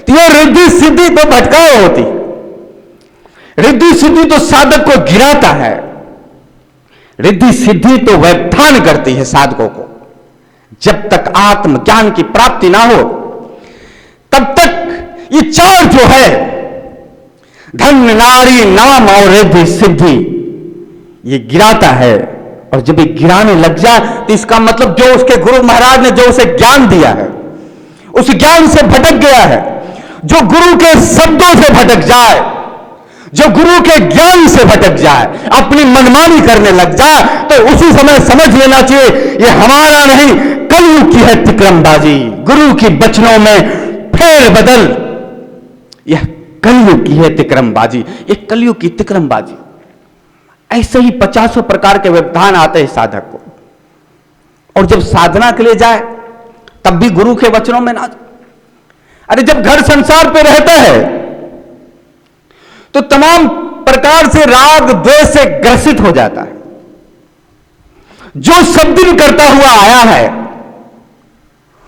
तो ये रिद्धि सिद्धि तो भटकाव होती। रिद्धि सिद्धि तो साधक को गिराता है, रिद्धि सिद्धि तो व्यवधान करती है साधकों को। जब तक आत्मज्ञान की प्राप्ति ना हो तब तक ये चार जो है, धन नारी नाम और रिद्धि सिद्धि, ये गिराता है। और जब ये गिराने लग जाए तो इसका मतलब जो उसके गुरु महाराज ने जो उसे ज्ञान दिया है, उस ज्ञान से भटक गया है। जो गुरु के शब्दों से भटक जाए, जो गुरु के ज्ञान से भटक जाए, अपनी मनमानी करने लग जाए, तो उसी समय समझ लेना चाहिए ये हमारा नहीं, कलयुग की है तिक्रमबाजी। गुरु की वचनों में फेर बदल, यह कलयुग की है तिक्रमबाजी, ये कलयुग की तिक्रमबाजी। ऐसे ही 50 प्रकार के व्यवधान आते हैं साधक को। और जब साधना के लिए जाए तब भी गुरु के वचनों में ना। अरे जब घर संसार पे रहता है तो तमाम प्रकार से राग द्वेष से ग्रसित हो जाता है। जो सब दिन करता हुआ आया है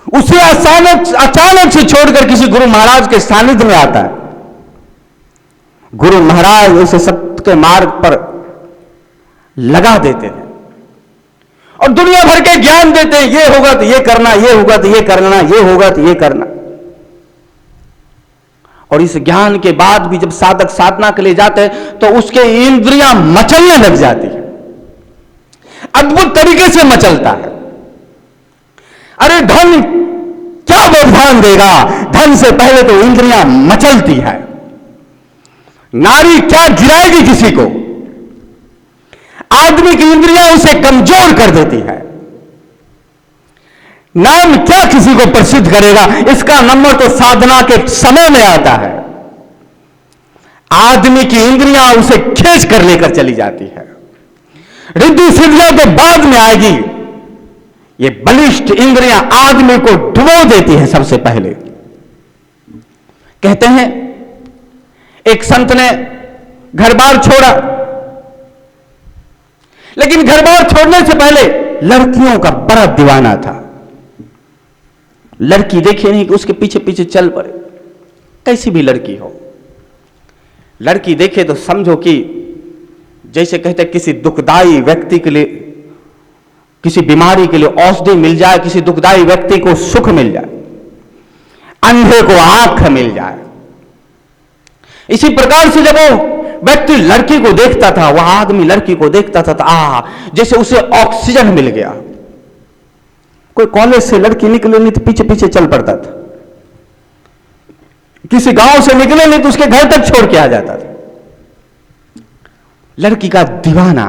उसे अचानक से छोड़कर किसी गुरु महाराज के सानिध्य में आता है। गुरु महाराज उसे सत्य के मार्ग पर लगा देते हैं और दुनिया भर के ज्ञान देते हैं, ये होगा तो ये करना, ये होगा तो ये करना, ये होगा तो ये करना। और इस ज्ञान के बाद भी जब साधक साधना के लिए जाते हैं तो उसके इंद्रियां मचलने लग जाती है, अद्भुत तरीके से मचलता है। अरे धन क्या व्यवधान देगा, धन से पहले तो इंद्रियां मचलती है। नारी क्या गिराएगी किसी को, आदमी की इंद्रियां उसे कमजोर कर देती है। नाम क्या किसी को प्रसिद्ध करेगा, इसका नंबर तो साधना के समय में आता है। आदमी की इंद्रियां उसे खींच कर लेकर चली जाती है। रिद्धि सिद्धियों के बाद में आएगी, ये बलिष्ठ इंद्रियां आदमी को डुबो देती है। सबसे पहले कहते हैं एक संत ने घर बार छोड़ा, लेकिन घर बार छोड़ने से पहले लड़कियों का बड़ा दीवाना था। लड़की देखे नहीं कि उसके पीछे पीछे चल पड़े। कैसी भी लड़की हो, लड़की देखे तो समझो कि जैसे कहते किसी दुखदाई व्यक्ति के लिए, किसी बीमारी के लिए औषधि मिल जाए, किसी दुखदाई व्यक्ति को सुख मिल जाए, अंधे को आंख मिल जाए। इसी प्रकार से जब वो व्यक्ति लड़की को देखता था, वह आदमी लड़की को देखता था तो जैसे उसे ऑक्सीजन मिल गया। कोई कॉलेज से लड़की निकले नहीं तो पीछे पीछे चल पड़ता था, किसी गांव से निकले नहीं तो उसके घर तक छोड़ के आ जाता था। लड़की का दीवाना,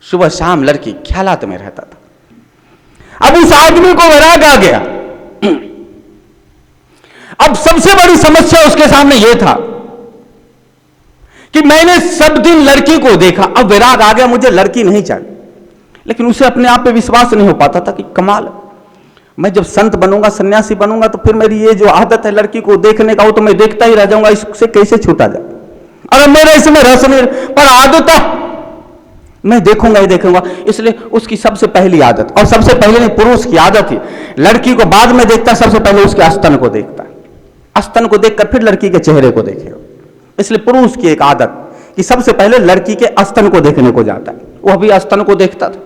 सुबह शाम लड़की ख्यालात में रहता था। अब उस आदमी को वैराग आ गया। अब सबसे बड़ी समस्या उसके सामने यह था कि मैंने सब दिन लड़की को देखा, अब वैराग आ गया, मुझे लड़की नहीं चाहिए। लेकिन उसे अपने आप पे विश्वास नहीं हो पाता था कि कमाल, मैं जब संत बनूंगा, सन्यासी बनूंगा, तो फिर मेरी ये जो आदत है लड़की को देखने का, वो तो मैं देखता ही रह जाऊंगा, इससे कैसे छूटा जाए। अगर मेरा इसमें रस नहीं, पर आदत मैं देखूंगा ही देखूंगा। इसलिए उसकी सबसे पहली आदत, और सबसे पहले नहीं, पुरुष की आदत थी, लड़की को बाद में देखता, सबसे पहले उसके स्तन को देखता। स्तन को देखकर फिर लड़की के चेहरे को देखेगा। इसलिए पुरुष की एक आदत कि सबसे पहले लड़की के स्तन को देखने को जाता है। वह भी स्तन को देखता था,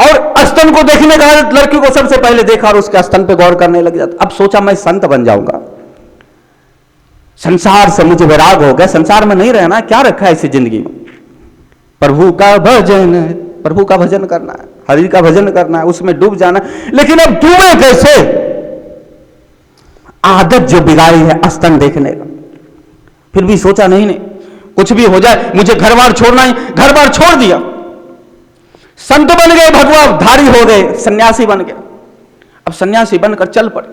और स्तन को देखने का लड़की को सबसे पहले देखा और उसके स्तन पे गौर करने लग जाता। अब सोचा मैं संत बन जाऊंगा, संसार से मुझे वैराग हो गया, संसार में नहीं रहना, क्या रखा है इसी जिंदगी में, प्रभु का भजन, प्रभु का भजन करना है, हरि का भजन करना है, उसमें डूब जाना। लेकिन अब डूबे कैसे, आदत जो बिगाड़ी है स्तन देखने का। फिर भी सोचा नहीं कुछ भी हो जाए, मुझे घर बार छोड़ना ही, घर बार छोड़ दिया, संत बन गए, भगवा धारी हो गए, सन्यासी बन गए। अब सन्यासी बनकर चल पड़े।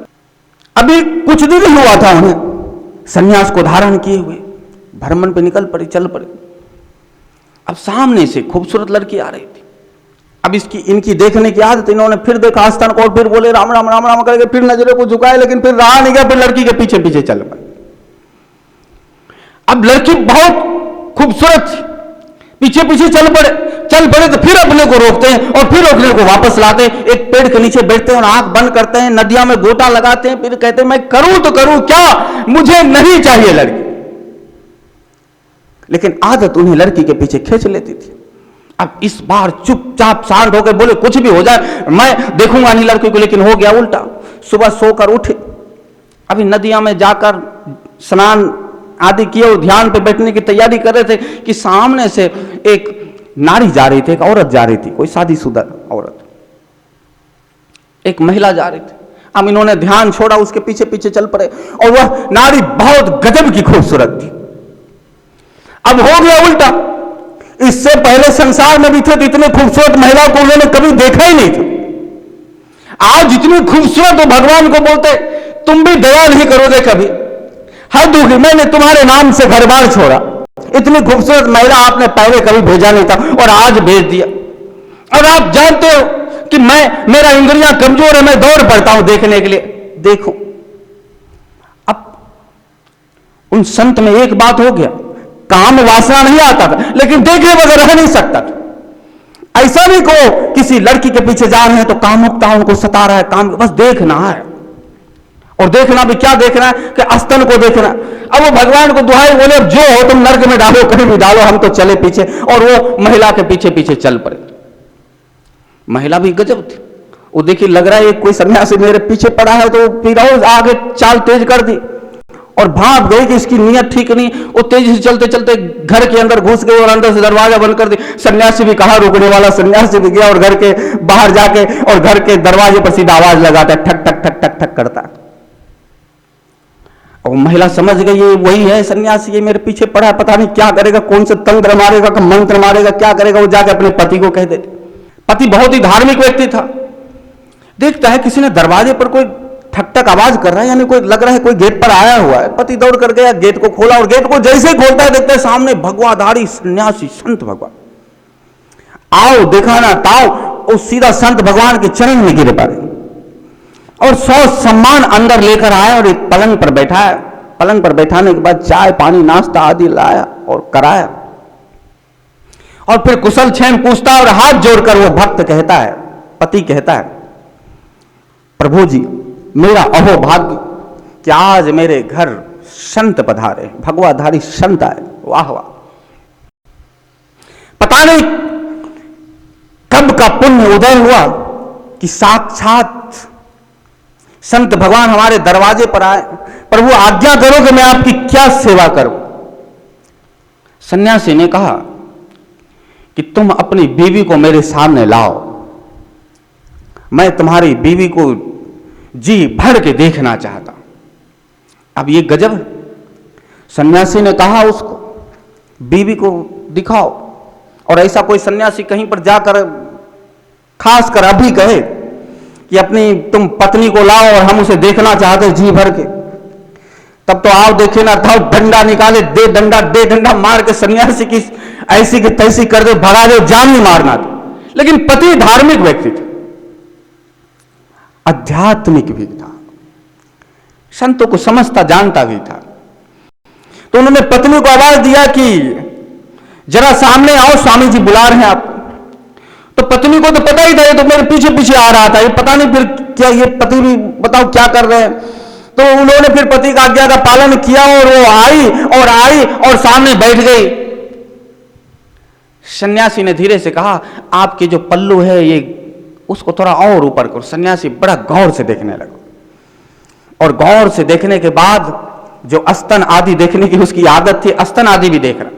अभी कुछ दिन ही हुआ था उन्हें सन्यास को धारण किए हुए, भ्रमण पे निकल पड़े, चल पड़े। अब सामने से खूबसूरत लड़की आ रही थी। अब इनकी देखने की आदत, इन्होंने फिर देखा स्तन को और फिर बोले राम राम राम राम करके फिर नजरों को झुकाए, लेकिन फिर रहा नहीं गया, फिर लड़की के पीछे पीछे चल पड़े। अब लड़की बहुत खूबसूरत थी, पीछे पीछे चल पड़े, चल पड़े तो फिर अपने को रोकते हैं और फिर अपने को वापस लाते हैं, एक पेड़ के नीचे बैठते हैं और आंख बंद करते हैं, नदियों में गोता लगाते हैं, फिर कहते हैं मैं करूं तो करूं क्या, मुझे नहीं चाहिए लड़की। लेकिन आदत उन्हें लड़की के पीछे खींच लेती थी। अब इस बार चुपचाप शांत होकर बोले कुछ भी हो जाए मैं देखूंगा नहीं लड़की को, लेकिन हो गया उल्टा। सुबह सोकर उठे, अभी नदियों में जाकर स्नान आदि किए और ध्यान पे बैठने की तैयारी कर रहे थे कि सामने से एक नारी जा रही थी, एक औरत जा रही थी, कोई शादीशुदा औरत, एक महिला जा रही थी। अब इन्होंने ध्यान छोड़ा, उसके पीछे पीछे चल पड़े और वह नारी बहुत गजब की खूबसूरत थी। अब हो गया उल्टा, इससे पहले संसार में भी थे तो इतने खूबसूरत महिला को उन्होंने कभी देखा ही नहीं था। आज इतनी खूबसूरत हो, भगवान को बोलते तुम भी दया नहीं करोगे कभी, हद होगी, मैंने तुम्हारे नाम से घर बार छोड़ा, इतनी खूबसूरत महिला आपने पहले कभी भेजा नहीं था और आज भेज दिया। और आप जानते हो कि मेरा इंद्रियां कमजोर है, मैं दौड़ पड़ता हूं देखने के लिए, देखो। अब उन संत में एक बात हो गया, काम वासना नहीं आता था लेकिन देखे बगैर रह नहीं सकता था। ऐसा नहीं को किसी लड़की के पीछे जा रहे हैं तो कामुकता उनको सता रहा है, काम बस देखना है, और देखना भी क्या देखना है कि अस्तन को देखना। अब वो भगवान को दुहाई बोले अब जो हो तुम नर्क में डालो, कहीं भी डालो, हम तो चले पीछे। और वो महिला के पीछे पीछे चल पड़े। महिला भी गजब थी, वो देखिए लग रहा है कोई सन्यासी मेरे पीछे पड़ा है, तो फिर आगे चाल तेज कर दी और भाग गई कि इसकी नीयत ठीक नहीं। वो तेजी से चलते चलते घर के अंदर घुस गए और अंदर से दरवाजा बंद कर दी। सन्यासी भी कहा रुकने वाला, सन्यासी भी गया और घर के बाहर जाके और घर के दरवाजे पर सीधा आवाज लगाता है, ठक ठक ठक ठक ठक करता है। और महिला समझ गई ये वही है सन्यासी, ये मेरे पीछे पड़ा है, पता नहीं क्या करेगा, कौन से तंत्र मारेगा, मंत्र मारेगा, क्या करेगा। वो जाके अपने पति को कह देते। पति बहुत ही धार्मिक व्यक्ति था, देखता है किसी ने दरवाजे पर कोई ठक ठक आवाज कर रहा है, यानी कोई लग रहा है कोई गेट पर आया हुआ है। पति दौड़ कर गया, गेट को खोला और गेट को जैसे ही खोलता है देखता है सामने भगवाधारी सन्यासी संत भगवान। आओ देखा ना ताओ, वो सीधा संत भगवान के चरण में गिरे पड़े और 100 सम्मान अंदर लेकर आया और एक पलंग पर बैठाया। पलंग पर बैठाने के बाद चाय पानी नाश्ता आदि लाया और कराया और फिर कुशल क्षेम पूछता और हाथ जोड़कर वो भक्त कहता है, पति कहता है, प्रभु जी मेरा अहो भाग्य कि आज मेरे घर संत पधारे, भगवाधारी संत आए, वाह वाह। पता नहीं कब का पुण्य उदय हुआ कि साक्षात संत भगवान हमारे दरवाजे पर आए। प्रभु आज्ञा करो कि मैं आपकी क्या सेवा करूं। सन्यासी ने कहा कि तुम अपनी बीवी को मेरे सामने लाओ, मैं तुम्हारी बीवी को जी भर के देखना चाहता। अब ये गजब, सन्यासी ने कहा उसको बीवी को दिखाओ। और ऐसा कोई सन्यासी कहीं पर जाकर खासकर अभी कहे कि अपनी तुम पत्नी को लाओ और हम उसे देखना चाहते जी भर के, तब तो आओ देखे ना था, डंडा निकाले, दे डंडा मार के सन्यासी की ऐसी की तैसी कर दे, भगा दे, जान नहीं मारना था। लेकिन पति धार्मिक व्यक्ति था, आध्यात्मिक भी था, संतों को समझता जानता भी था। तो उन्होंने पत्नी को आवाज दिया कि जरा सामने आओ, स्वामी जी बुला रहे हैं आप। तो पत्नी को तो पता ही था, ये तो मेरे पीछे पीछे आ रहा था, ये पता नहीं फिर क्या, ये पति भी बताओ क्या कर रहे हैं। तो उन्होंने फिर पति का आज्ञा का पालन किया और वो आई और सामने बैठ गई। सन्यासी ने धीरे से कहा आपके जो पल्लू है ये उसको थोड़ा और ऊपर करो। सन्यासी बड़ा गौर से देखने लगा और गौर से देखने के बाद जो अस्तन आदि देखने की उसकी आदत थी, अस्तन आदि भी देख रहा,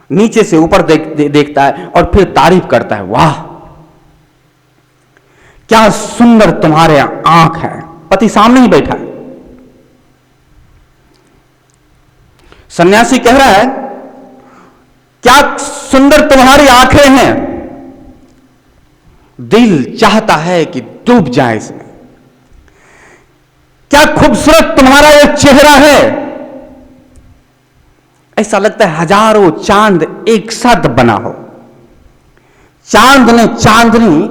नीचे से ऊपर देखता है और फिर तारीफ करता है, वाह क्या सुंदर तुम्हारे आंख है। पति सामने ही बैठा है। सन्यासी कह रहा है क्या सुंदर तुम्हारी आंखें हैं, दिल चाहता है कि डूब जाए इसमें। क्या खूबसूरत तुम्हारा ये चेहरा है, ऐसा लगता है हजारों चांद एक साथ बना हो, चांद ने चांदनी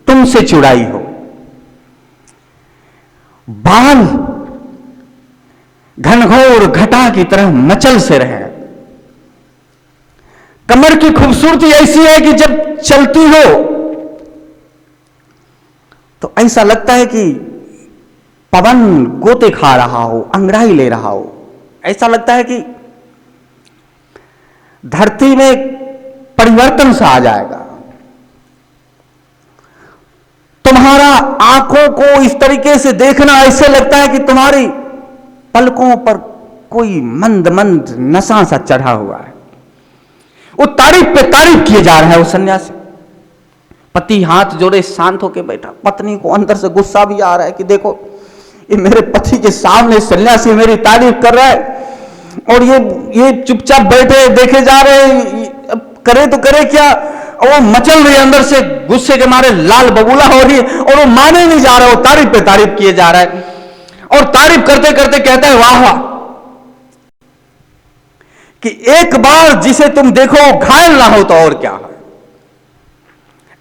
तुमसे चुड़ाई हो। बाल घनघोर घटा की तरह मचल से रहे, कमर की खूबसूरती ऐसी है कि जब चलती हो तो ऐसा लगता है कि पवन गोते खा रहा हो, अंगड़ाई ले रहा हो। ऐसा लगता है कि धरती में परिवर्तन सा आ जाएगा। तुम्हारा आंखों को इस तरीके से देखना ऐसे लगता है कि तुम्हारी पलकों पर कोई मंद मंद नशा सा चढ़ा हुआ है। वो तारीफ पे तारीफ किए जा रहा है। वो सन्यासी पति हाथ जोड़े शांत होकर बैठा, पत्नी को अंदर से गुस्सा भी आ रहा है कि देखो ये मेरे पति के सामने सन्यासी मेरी तारीफ कर रहा है और ये चुपचाप बैठे देखे जा रहे हैं, करे तो करे क्या। और वो मचल रही है अंदर से, गुस्से के मारे लाल बबूला हो रही है और वो माने नहीं जा रहा, वो तारीफ पे तारीफ किए जा रहा है और तारीफ करते करते कहता है वाह वाह, कि एक बार जिसे तुम देखो घायल ना हो तो और क्या है।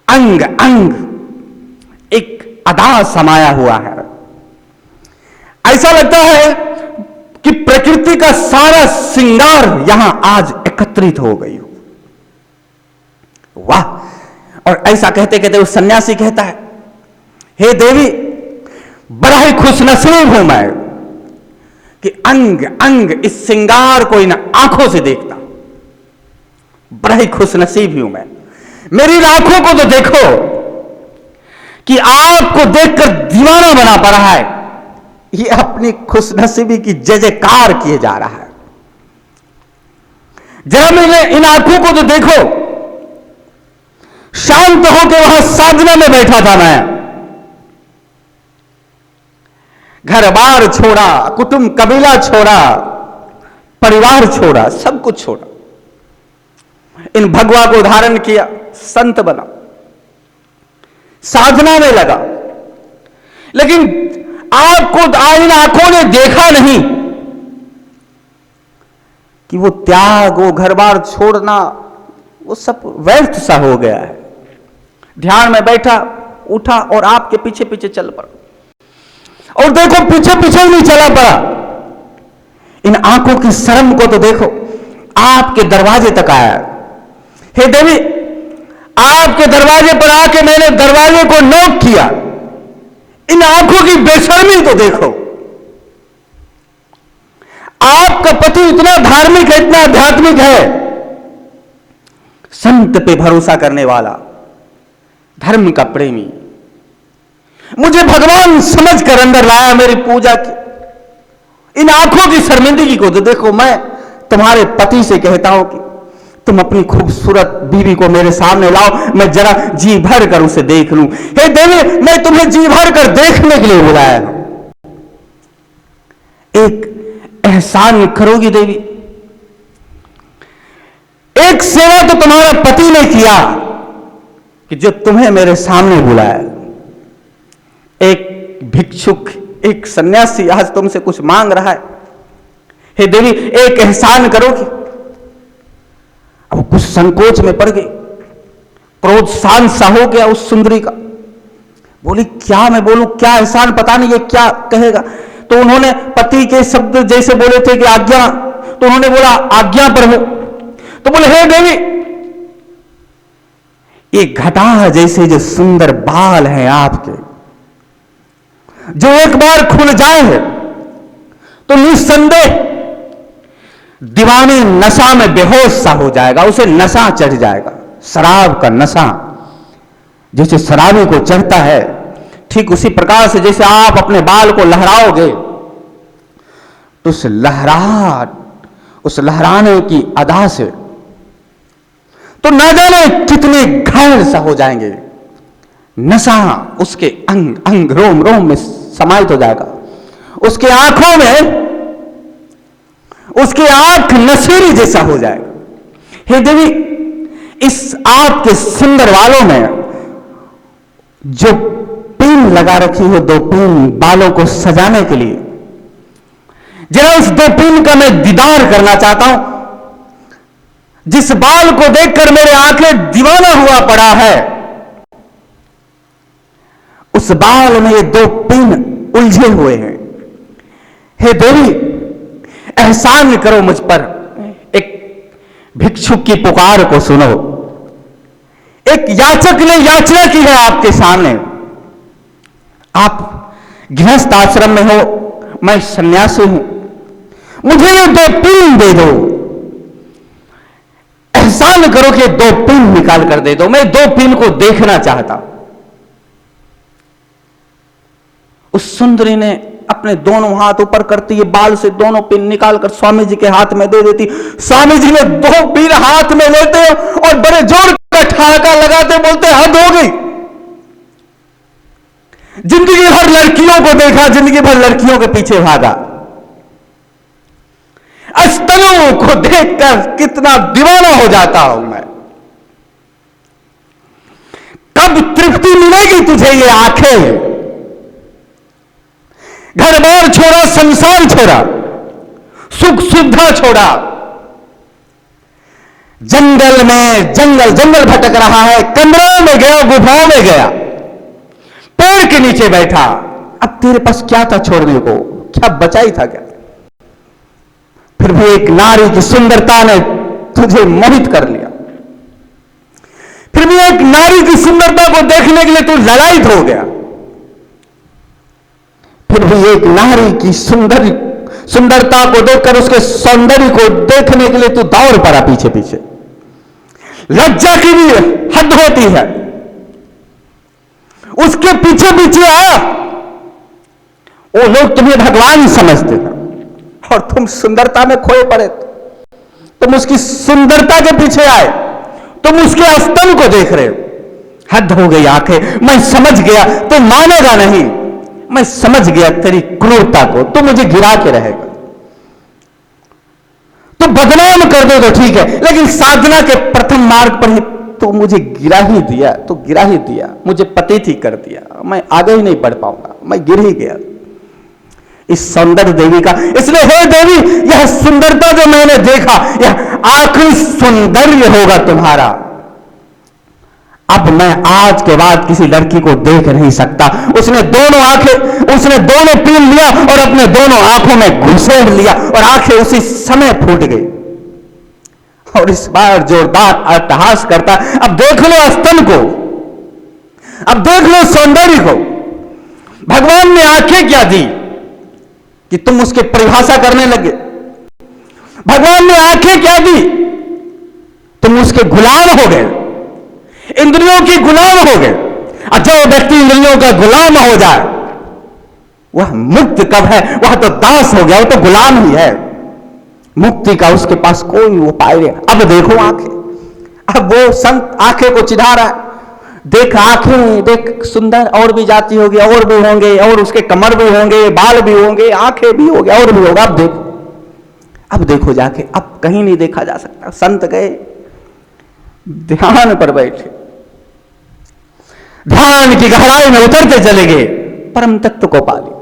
अंग अंग एक अदा समाया हुआ है। ऐसा लगता है कि प्रकृति का सारा श्रृंगार यहां आज एकत्रित हो गई हो। वाह। और ऐसा कहते कहते वो सन्यासी कहता है, हे देवी बड़ा ही खुशनसीब हूं मैं कि अंग अंग इस श्रृंगार को इन आंखों से देखता। बड़ा ही खुशनसीब हूं मैं। मेरी आंखों को तो देखो कि आपको देखकर दीवाना बना पड़ा है। ये अपनी खुशनसीबी की जय जयकार किए जा रहा है। जरा मैंने इन आंखों को तो देखो, शांत होकर वहां साधना में बैठा था मैं, घर बार छोड़ा, कुटुंब कबीला छोड़ा, परिवार छोड़ा, सब कुछ छोड़ा, इन भगवा को धारण किया, संत बना, साधना में लगा। लेकिन आपको इन आंखों ने देखा नहीं कि वो त्याग, वो घर बार छोड़ना, वो सब व्यर्थ सा हो गया है। ध्यान में बैठा, उठा और आपके पीछे पीछे चल पड़ा। और देखो पीछे पीछे नहीं चला पड़ा, इन आंखों की शर्म को तो देखो, आपके दरवाजे तक आया। हे देवी, आपके दरवाजे पर आके मैंने दरवाजे को नॉक किया। इन आंखों की बेशर्मी तो देखो। आपका पति इतना धार्मिक है, इतना आध्यात्मिक है, संत पे भरोसा करने वाला, धर्म का प्रेमी, मुझे भगवान समझ कर अंदर लाया मेरी पूजा की। इन आंखों की शर्मिंदगी को तो देखो। मैं तुम्हारे पति से कहता हूं कि तुम अपनी खूबसूरत बीवी को मेरे सामने लाओ, मैं जरा जी भर कर उसे देख लूं। हे देवी, मैं तुम्हें जी भर कर देखने के लिए बुलाया हूं। एक एहसान करोगी देवी? एक सेवा तो तुम्हारा पति ने किया कि जो तुम्हें मेरे सामने बुलाया। एक भिक्षुक, एक सन्यासी आज तुमसे कुछ मांग रहा है। हे देवी, एक एहसान करोगी? अब कुछ संकोच में पड़ गई, क्रोध शांत सा हो गया उस सुंदरी का। बोली क्या मैं बोलूं, क्या एहसान, पता नहीं ये क्या कहेगा। तो उन्होंने पति के शब्द जैसे बोले थे कि आज्ञा, तो उन्होंने बोला आज्ञा पर हो। तो बोले हे देवी, ये घटा जैसे जो सुंदर बाल हैं आपके, जो एक बार खुल जाए तो निस्संदेह दीवाने नशा में बेहोश सा हो जाएगा, उसे नशा चढ़ जाएगा, शराब का नशा जैसे शराबी को चढ़ता है, ठीक उसी प्रकार से जैसे आप अपने बाल को लहराओगे तो उस लहराने की अदा से तो ना जाने कितने घायल सा हो जाएंगे। नशा उसके अंग अंग रोम रोम में समाहित हो जाएगा। उसके आंखों में, उसकी आंख नशीली जैसा हो जाएगा। हे देवी, इस आपके सुंदर बालों में जो पिन लगा रखी हो, 2 पिन बालों को सजाने के लिए, जरा इस 2 पिन का मैं दीदार करना चाहता हूं। जिस बाल को देखकर मेरे आंखें दीवाना हुआ पड़ा है, उस बाल में ये 2 पिन उलझे हुए हैं। हे देवी, एहसान करो मुझ पर, एक भिक्षुक की पुकार को सुनो। एक याचक ने याचना की है आपके सामने। आप गृहस्थ आश्रम में हो, मैं सन्यासी हूं, मुझे ये 2 पिन दे दो। एहसान करो कि 2 पिन निकाल कर दे दो, मैं 2 पिन को देखना चाहता। उस सुंदरी ने अपने दोनों हाथ ऊपर करती है, बाल से दोनों पिन निकाल कर स्वामी जी के हाथ में दे देती। स्वामी जी ने 2 पिन हाथ में लेते और बड़े जोर का ठहाका लगाते बोलते, हद हो गई। जिंदगी भर लड़कियों को देखा, जिंदगी भर लड़कियों के पीछे भागा, स्तनों को देखकर कितना दीवाना हो जाता हूं मैं। कब तृप्ति मिलेगी तुझे ये आंखें? घर बार छोड़ा, संसार छोड़ा, सुख सुविधा छोड़ा, जंगल में जंगल भटक रहा है, कमरों में गया, गुफाओं में गया, पेड़ के नीचे बैठा। अब तेरे पास क्या था छोड़ने को? क्या बचा ही था क्या? फिर भी एक नारी की सुंदरता ने तुझे मोहित कर लिया। फिर भी एक नारी की सुंदरता को देखने के लिए तू ललायित हो गया। फिर भी एक नारी की सुंदरता को देखकर, उसके सौंदर्य को देखने के लिए तू दौड़ पड़ा पीछे पीछे। लज्जा की भी हद होती है, उसके पीछे पीछे आया। वो लोग तुम्हें भगवान समझते हैं और तुम सुंदरता में खोए पड़े। तुम उसकी सुंदरता के पीछे आए, तुम उसके स्तन को देख रहे हो। हद हो गई आंखें, मैं समझ गया, तुम मानेगा नहीं। मैं समझ गया तेरी क्रूरता को, तू मुझे गिरा के रहेगा। तो बदनाम कर दो तो ठीक है, लेकिन साधना के प्रथम मार्ग पर ही तो मुझे गिरा ही दिया, तो गिरा ही दिया, मुझे पतित ही कर दिया। मैं आगे ही नहीं बढ़ पाऊंगा, मैं गिर ही गया इस सौंदर्य देवी का। इसलिए हे देवी, यह सुंदरता जो मैंने देखा, यह आखिरी सौंदर्य होगा तुम्हारा। अब मैं आज के बाद किसी लड़की को देख नहीं सकता। उसने दोनों पीन लिया और अपने दोनों आंखों में घुसेड़ लिया और आंखें उसी समय फूट गई। और इस बार जोरदार अट्टहास करता, अब देख लो स्तन को, अब देख लो सौंदर्य को। भगवान ने आंखें क्या दी कि तुम उसकी परिभाषा करने लगे? भगवान ने आंखें क्या दी? तुम उसके गुलाम हो गए, इंद्रियों के गुलाम हो गए। और जो व्यक्ति इंद्रियों का गुलाम हो जाए वह मुक्त कब है? वह तो दास हो गया, वो तो गुलाम ही है। मुक्ति का उसके पास कोई उपाय नहीं। अब देखो आंखें, अब वो संत आंखें को चिढ़ा रहा है। देख आंखें, देख सुंदर और भी जाति होगी, और भी होंगे, और उसके कमर भी होंगे, बाल भी होंगे, आंखें भी होंगे, और भी होगा। अब देखो जाके, अब कहीं नहीं देखा जा सकता। संत गए, ध्यान पर बैठे, ध्यान की गहराई में उतरते चले गए, परम तत्व को पा लिया।